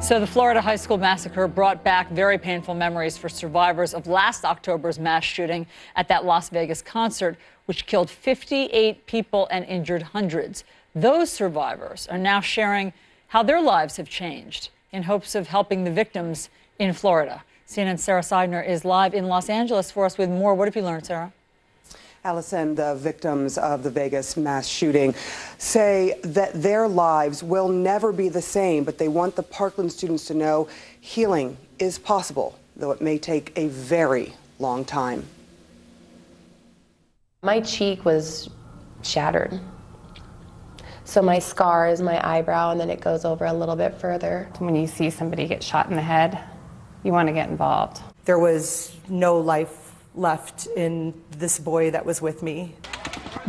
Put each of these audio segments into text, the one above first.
So the Florida high school massacre brought back very painful memories for survivors of last October's mass shooting at that Las Vegas concert, which killed 58 people and injured hundreds. Those survivors are now sharing how their lives have changed in hopes of helping the victims in Florida. CNN's Sarah Seidner is live in Los Angeles for us with more. What have you learned, Sarah? Allison, the victims of the Vegas mass shooting say that their lives will never be the same, but they want the Parkland students to know healing is possible, though it may take a very long time. My cheek was shattered. So my scar is my eyebrow, and then it goes over a little bit further. When you see somebody get shot in the head, you want to get involved. There was no life left in this boy that was with me.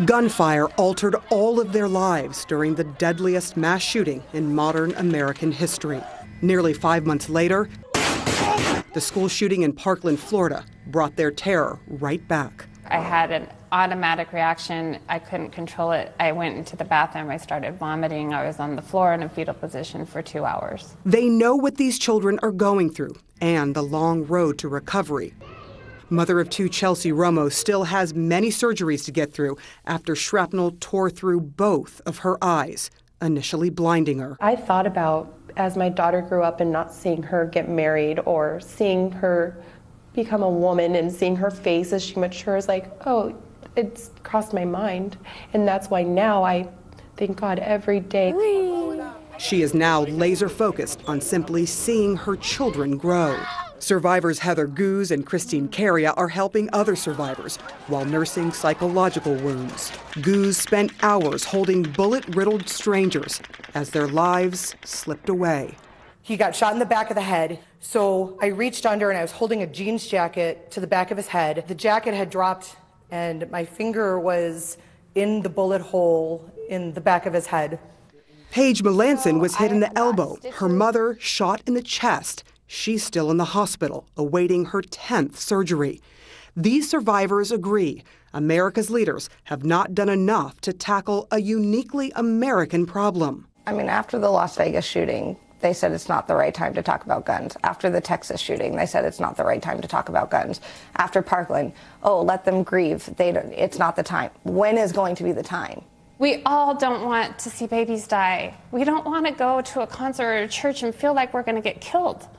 Gunfire altered all of their lives during the deadliest mass shooting in modern American history. Nearly 5 months later, the school shooting in Parkland, Florida, brought their terror right back. I had an automatic reaction. I couldn't control it. I went into the bathroom. I started vomiting. I was on the floor in a fetal position for 2 hours. They know what these children are going through and the long road to recovery. Mother of two Chelsea Romo still has many surgeries to get through after shrapnel tore through both of her eyes, initially blinding her. I thought about, as my daughter grew up, and not seeing her get married or seeing her become a woman and seeing her face as she matures, like, oh, it's crossed my mind. And that's why now I thank God every day. She is now laser focused on simply seeing her children grow. Survivors Heather Goose and Christine Caria are helping other survivors while nursing psychological wounds. Goose spent hours holding bullet-riddled strangers as their lives slipped away. He got shot in the back of the head, so I reached under and I was holding a jeans jacket to the back of his head. The jacket had dropped and my finger was in the bullet hole in the back of his head. Paige Melanson was hit in the elbow, her mother shot in the chest. She's still in the hospital, awaiting her 10th surgery. These survivors agree America's leaders have not done enough to tackle a uniquely American problem. I mean, after the Las Vegas shooting, they said it's not the right time to talk about guns. After the Texas shooting, they said it's not the right time to talk about guns. After Parkland, oh, let them grieve. It's not the time. When is going to be the time? We all don't want to see babies die. We don't want to go to a concert or a church and feel like we're going to get killed.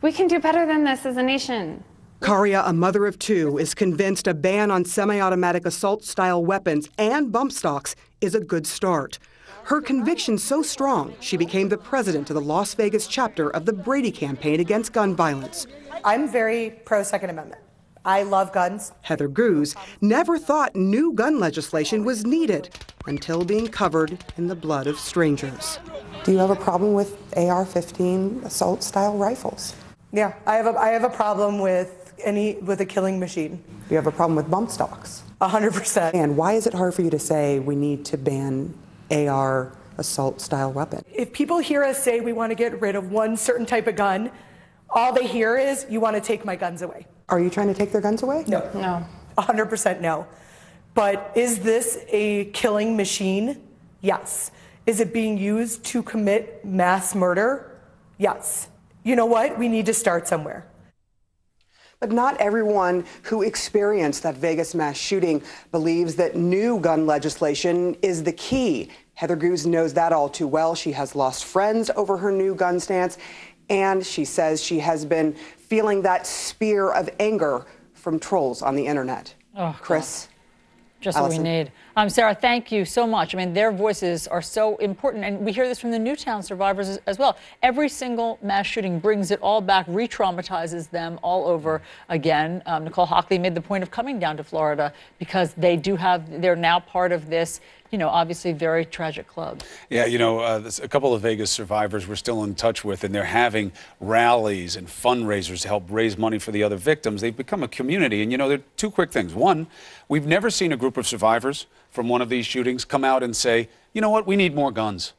We can do better than this as a nation. Caria, a mother of two, is convinced a ban on semi-automatic assault-style weapons and bump stocks is a good start. Her conviction so strong, she became the president of the Las Vegas chapter of the Brady campaign against gun violence. I'm very pro-Second Amendment. I love guns. Heather Goose never thought new gun legislation was needed until being covered in the blood of strangers. Do you have a problem with AR-15 assault-style rifles? Yeah, I have a problem with a killing machine. Do you have a problem with bump stocks? 100%. And why is it hard for you to say we need to ban AR assault-style weapon? If people hear us say we want to get rid of one certain type of gun, all they hear is, you want to take my guns away. Are you trying to take their guns away? No. No. 100% no. But is this a killing machine? Yes. Is it being used to commit mass murder? Yes. You know what? We need to start somewhere. But not everyone who experienced that Vegas mass shooting believes that new gun legislation is the key. Heather Goose knows that all too well. She has lost friends over her new gun stance, and she says she has been feeling that spear of anger from trolls on the internet. Oh, Chris? Just Allison. what we need. Sarah, thank you so much. I mean, their voices are so important, and we hear this from the Newtown survivors as well. Every single mass shooting brings it all back, re-traumatizes them all over again. Nicole Hockley made the point of coming down to Florida because they're now part of this, obviously very tragic club. Yeah, a couple of Vegas survivors we're still in touch with, and they're having rallies and fundraisers to help raise money for the other victims. They've become a community, and there are two quick things. One, we've never seen a group of survivors from one of these shootings come out and say, you know what, we need more guns.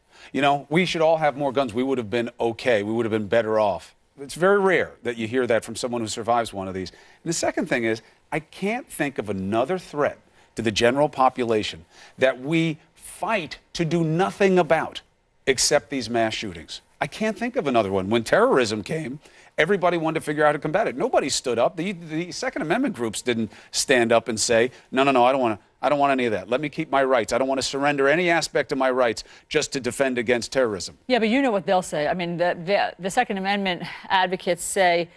We should all have more guns. We would have been okay. We would have been better off. It's very rare that you hear that from someone who survives one of these. And the second thing is, I can't think of another threat to the general population that we fight to do nothing about except these mass shootings. I can't think of another one. When terrorism came, everybody wanted to figure out how to combat it. Nobody stood up. The Second Amendment groups didn't stand up and say, no, I don't want any of that. Let me keep my rights. I don't want to surrender any aspect of my rights just to defend against terrorism. Yeah, but you know what they'll say. I mean, the Second Amendment advocates say,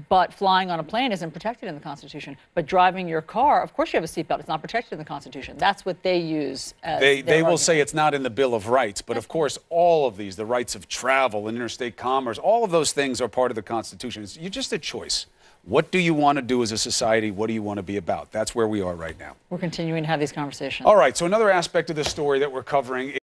but flying on a plane isn't protected in the Constitution. But driving your car, of course you have a seatbelt. It's not protected in the Constitution. That's what they use as They will say it's not in the Bill of Rights. But of course, all of these, the rights of travel and interstate commerce, all of those things are part of the Constitution. It's just a choice. What do you want to do as a society? What do you want to be about? That's where we are right now. We're continuing to have these conversations. All right, so another aspect of this story that we're covering